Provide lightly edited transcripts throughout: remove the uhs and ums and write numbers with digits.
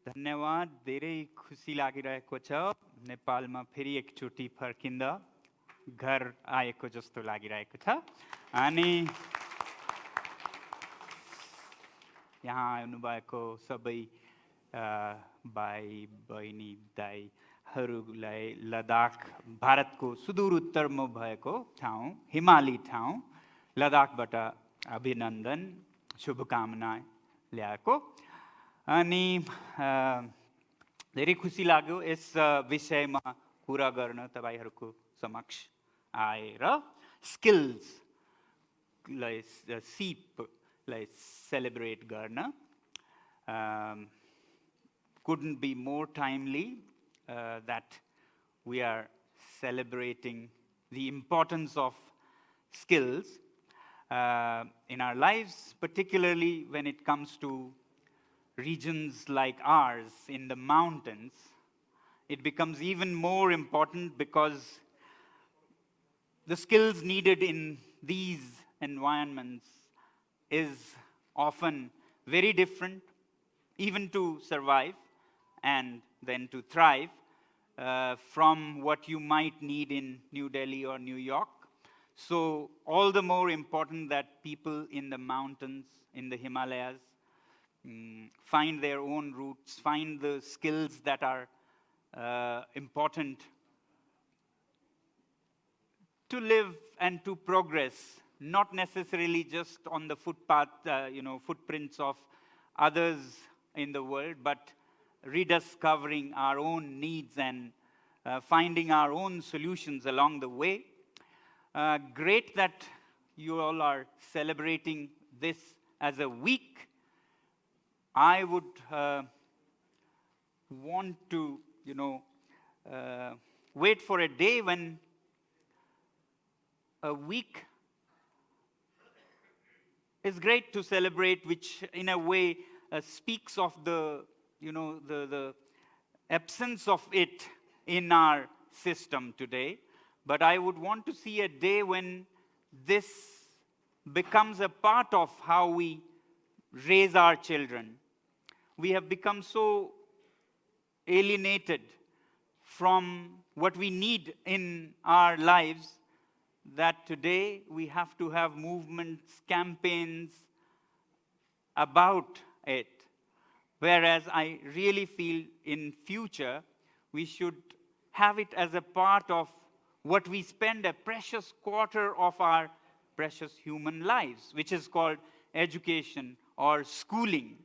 धन्यवाद धेरै खुसी लागिरहेको छ नेपालमा फेरि एकचोटि फर्किँदा घर आएको जस्तो लागिरहेको छ अनि यहाँ आउनुभएको सबै भाइ बहिनी दाइहरूलाई लद्दाख भारतको सुदूर उत्तरमा भएको ठाउँ हिमाली ठाउँ लद्दाखबाट अभिनन्दन शुभकामना ल्याएको अनि धेरै खुसी लाग्यो यस विषयमा कुरा गर्न तपाईहरुको समक्ष आएर स्किल्सलाई सिपलाई सेलिब्रेट गर्न couldn't be more timely that we are celebrating the importance of skills in our lives, particularly when it comes to regions like ours in the mountains. It becomes even more important because the skills needed in these environments is often very different, even to survive and then to thrive from what you might need in New Delhi or New York. So all the more important that people in the mountains, in the Himalayas, find their own roots, find the skills that are important to live and to progress, not necessarily just on the footpath, footprints of others in the world, but rediscovering our own needs and finding our own solutions along the way. Great that you all are celebrating this as a week. I would want to, wait for a day when a week is great to celebrate, which in a way speaks of the absence of it in our system today. But I would want to see a day when this becomes a part of how we raise our children. We have become so alienated from what we need in our lives that today we have to have movements, campaigns about it. Whereas I really feel in future we should have it as a part of what we spend a precious quarter of our precious human lives, which is called education or schooling.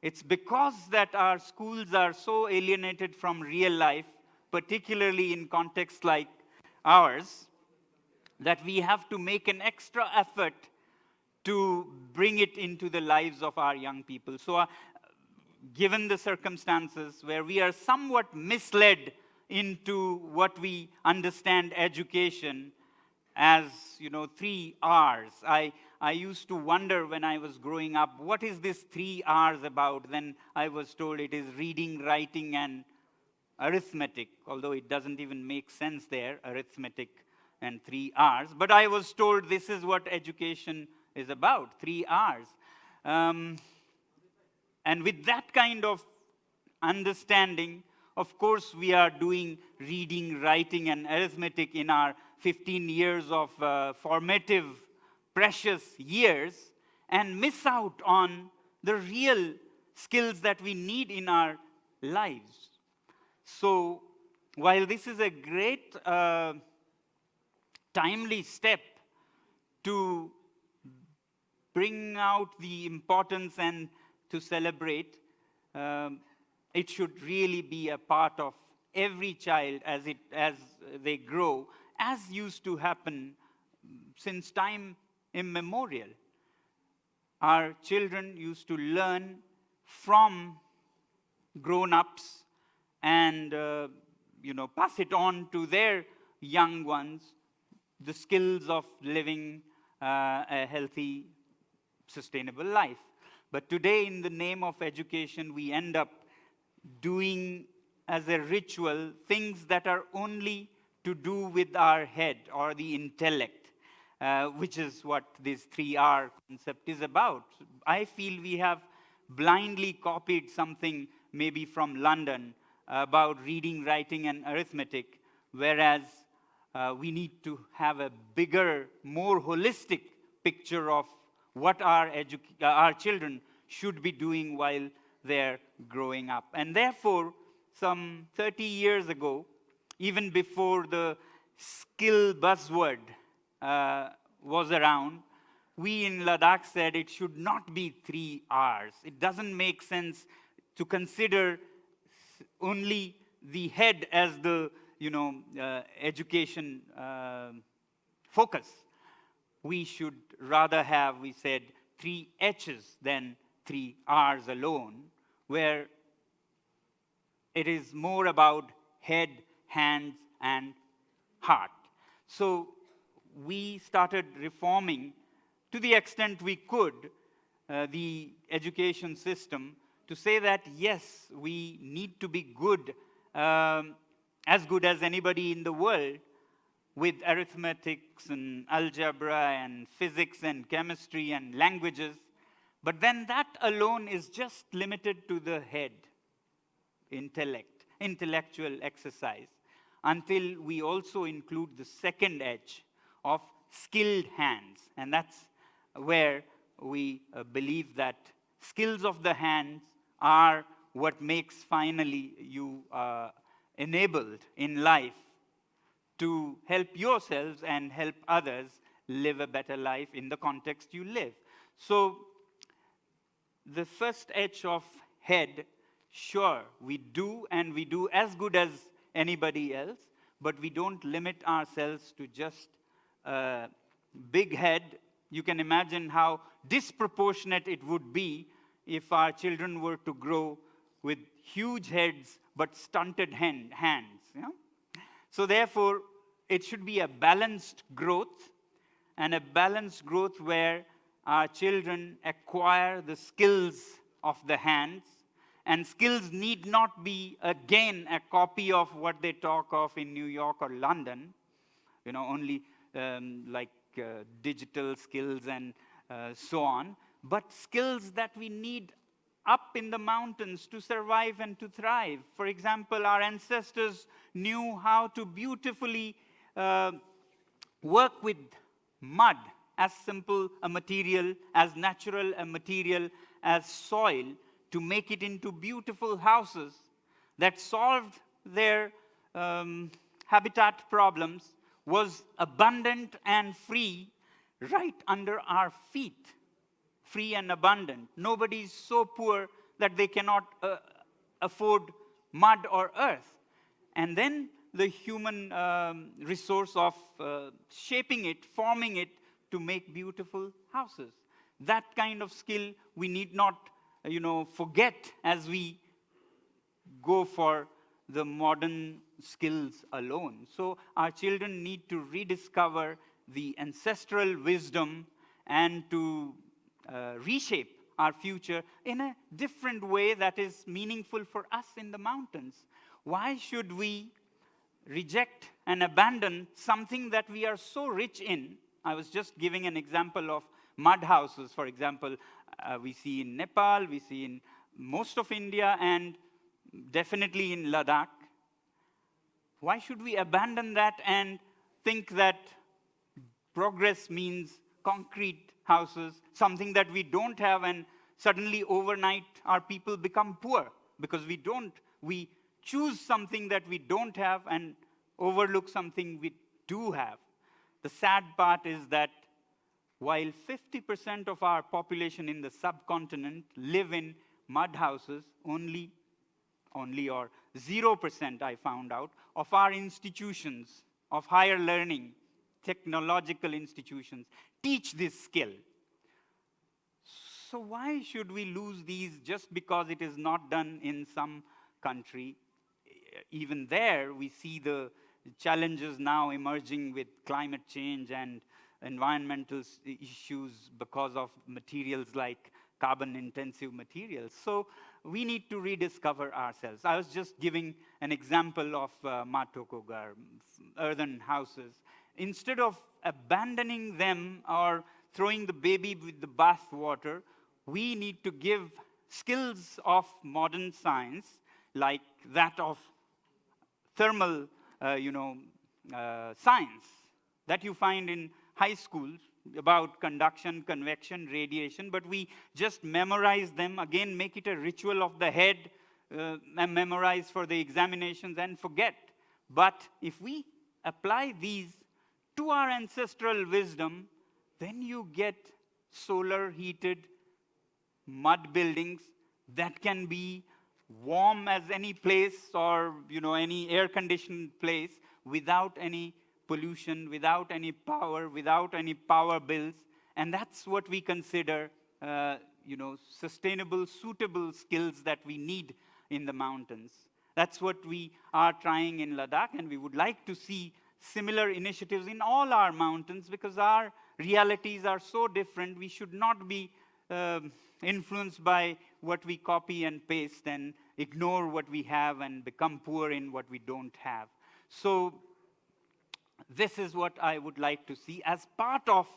It's because that our schools are so alienated from real life, particularly in contexts like ours, that we have to make an extra effort to bring it into the lives of our young people. So given the circumstances where we are somewhat misled into what we understand education as, 3 R's. I used to wonder when I was growing up, what is this 3 R's about? Then I was told it is reading, writing, and arithmetic, although it doesn't even make sense there, arithmetic and 3 R's. But I was told this is what education is about, 3 R's. And with that kind of understanding, of course, we are doing reading, writing, and arithmetic in our 15 years of formative, precious years, and miss out on the real skills that we need in our lives. So, while this is a great, timely step to bring out the importance and to celebrate, it should really be a part of every child as they grow, as used to happen since time immemorial. Our children used to learn from grown-ups and pass it on to their young ones, the skills of living a healthy, sustainable life. But today, in the name of education, we end up doing as a ritual things that are only to do with our head or the intellect, which is what this 3R concept is about. I feel we have blindly copied something maybe from London, about reading, writing, and arithmetic, whereas we need to have a bigger, more holistic picture of what our children should be doing while they're growing up. And therefore, some 30 years ago, even before the skill buzzword was around, we in Ladakh said it should not be 3 R's. It doesn't make sense to consider only the head as the education focus. We should rather have, we said, 3 H's than 3 R's alone, where it is more about head, hands, and heart. So we started reforming, to the extent we could, the education system to say that, yes, we need to be good, as good as anybody in the world, with arithmetics and algebra and physics and chemistry and languages. But then that alone is just limited to the head, intellectual exercise, until we also include the second H of skilled hands. And that's where we believe that skills of the hands are what makes finally you enabled in life to help yourselves and help others live a better life in the context you live. So the first H of head, sure, we do, and we do as good as anybody else, but we don't limit ourselves to just a big head. You can imagine how disproportionate it would be if our children were to grow with huge heads but stunted hands. So therefore, it should be a balanced growth, and a balanced growth where our children acquire the skills of the hands, and skills need not be, again, a copy of what they talk of in New York or London, only digital skills and so on, but skills that we need up in the mountains to survive and to thrive. For example, our ancestors knew how to beautifully work with mud, as simple a material, as natural a material as soil, to make it into beautiful houses that solved their habitat problems, was abundant and free right under our feet. Free and abundant. Nobody is so poor that they cannot afford mud or earth. And then the human resource of shaping it, forming it to make beautiful houses. That kind of skill we need not, forget as we go for the modern skills alone. So our children need to rediscover the ancestral wisdom and to reshape our future in a different way that is meaningful for us in the mountains. Why should we reject and abandon something that we are so rich in? I was just giving an example of mud houses, for example. We see in Nepal, we see in most of India, and definitely in Ladakh. Why should we abandon that and think that progress means concrete houses, something that we don't have, and suddenly overnight our people become poor because we choose something that we don't have and overlook something we do have. The sad part is that while 50% of our population in the subcontinent live in mud houses, only or 0%, I found out, of our institutions of higher learning, technological institutions, teach this skill. So why should we lose these just because it is not done in some country? Even there, we see the challenges now emerging with climate change and environmental issues because of materials like carbon-intensive materials. So we need to rediscover ourselves. I was just giving an example of Matokogar, earthen houses. Instead of abandoning them or throwing the baby with the bath water, we need to give skills of modern science, like that of thermal, science that you find in high schools about conduction, convection, radiation, but we just memorize them, again, make it a ritual of the head, and memorize for the examinations and forget. But if we apply these to our ancestral wisdom, then you get solar heated mud buildings that can be warm as any place, or any air conditioned place, without any pollution, without any power bills. And that's what we consider sustainable, suitable skills that we need in the mountains. That's what we are trying in Ladakh, and we would like to see similar initiatives in all our mountains, because our realities are so different. We should not be influenced by what we copy and paste and ignore what we have and become poor in what we don't have. So this is what I would like to see as part of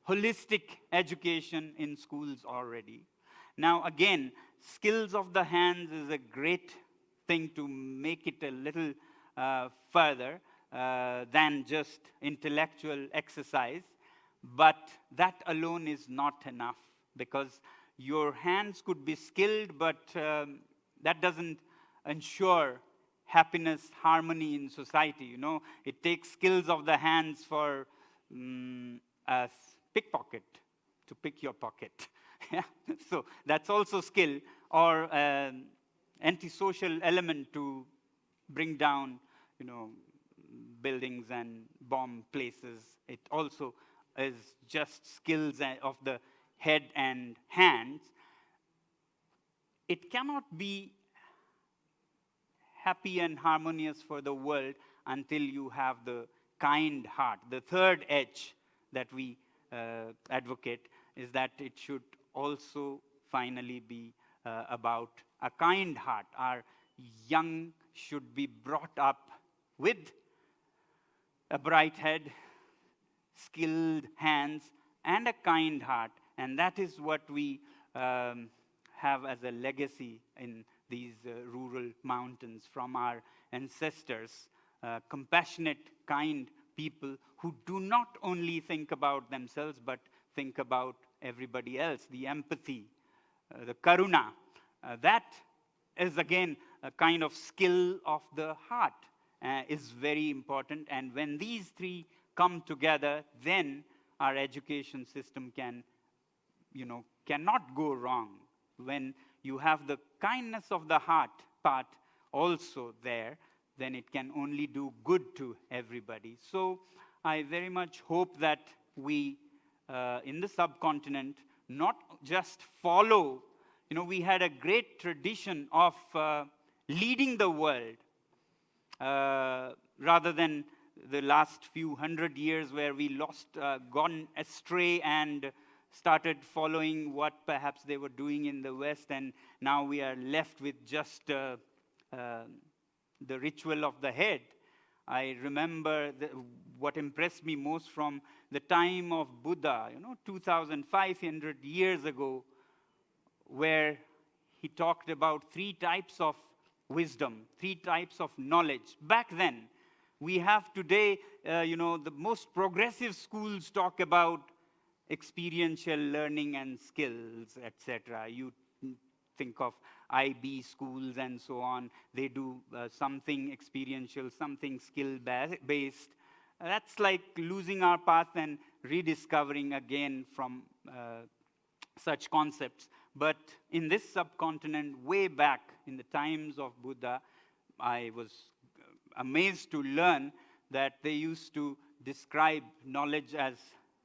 holistic education in schools already. Now again, skills of the hands is a great thing to make it a little further than just intellectual exercise. But that alone is not enough, because your hands could be skilled, but that doesn't ensure happiness, harmony in society. It takes skills of the hands for a pickpocket to pick your pocket. So that's also skill, or antisocial element to bring down, buildings and bomb places. It also is just skills of the head and hands. It cannot be happy and harmonious for the world until you have the kind heart. The third H that we advocate is that it should also finally be about a kind heart. Our young should be brought up with a bright head, skilled hands, and a kind heart. And that is what we have as a legacy in these rural mountains from our ancestors. Compassionate, kind people who do not only think about themselves, but think about everybody else. The empathy, the karuna, that is again a kind of skill of the heart, is very important. And when these three come together, then our education system cannot go wrong. When you have the kindness of the heart part also there, then it can only do good to everybody. So I very much hope that we, in the subcontinent, not just follow, we had a great tradition of leading the world, rather than the last few hundred years where we gone astray and started following what perhaps they were doing in the West, and now we are left with just the ritual of the head. I remember what impressed me most from the time of Buddha, 2,500 years ago, where he talked about 3 types of wisdom, 3 types of knowledge. Back then, we have today, the most progressive schools talk about experiential learning and skills, etc. You think of IB schools and so on. They do something experiential, something skill-based. That's like losing our path and rediscovering again from such concepts. But in this subcontinent, way back in the times of Buddha, I was amazed to learn that they used to describe knowledge as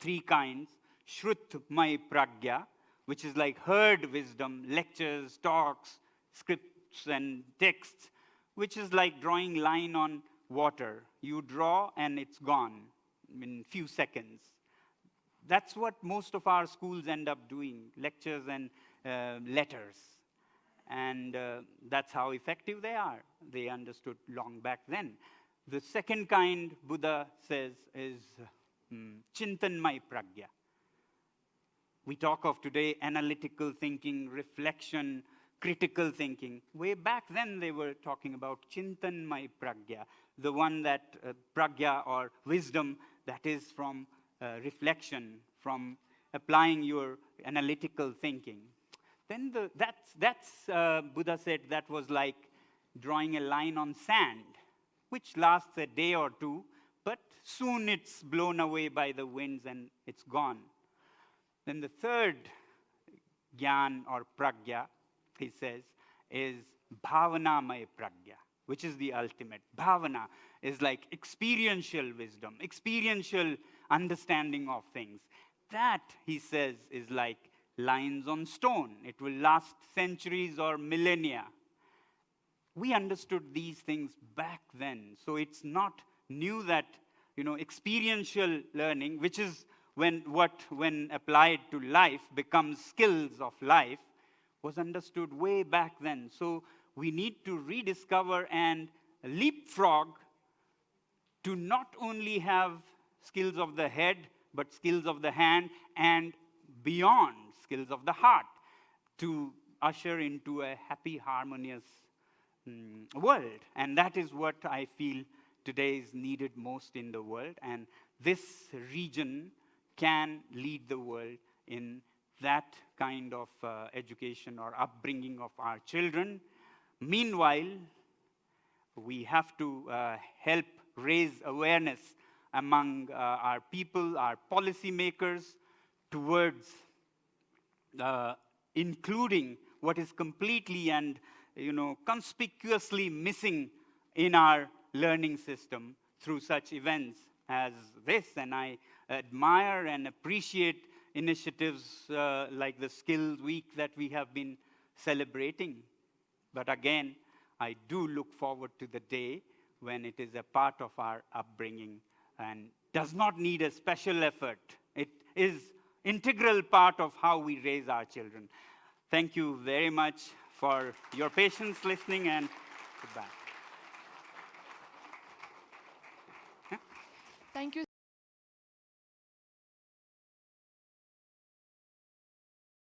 3 kinds. Shrutmay pragya, which is like heard wisdom, lectures, talks, scripts, and texts, which is like drawing line on water. You draw and it's gone in few seconds. That's what most of our schools end up doing, lectures and letters. And that's how effective they are. They understood long back then. The second kind, Buddha says, is Chintanmay pragya. we talk of today analytical thinking, reflection, critical thinking. Way back then, they were talking about Chintanmay Pragya, the one that Pragya or wisdom that is from reflection, from applying your analytical thinking. Then Buddha said that was like drawing a line on sand, which lasts a day or two, but soon it's blown away by the winds and it's gone. Then the third Gyan or Pragya, he says, is Bhavanamaya Pragya, which is the ultimate. Bhavana is like experiential wisdom, experiential understanding of things. That, he says, is like lines on stone. It will last centuries or millennia. We understood these things back then, so it's not new that, experiential learning, which is when applied to life becomes skills of life, was understood way back then. So we need to rediscover and leapfrog to not only have skills of the head, but skills of the hand and beyond, skills of the heart, to usher into a happy, harmonious world. And that is what I feel today is needed most in the world. And this region can lead the world in that kind of education or upbringing of our children. Meanwhile, we have to help raise awareness among our people, our policymakers, towards including what is completely and conspicuously missing in our learning system through such events as this. And I admire and appreciate initiatives like the Skills Week that we have been celebrating. But again, I do look forward to the day when it is a part of our upbringing and does not need a special effort. It is integral part of how we raise our children. Thank you very much for your patience listening, and goodbye. Thank you.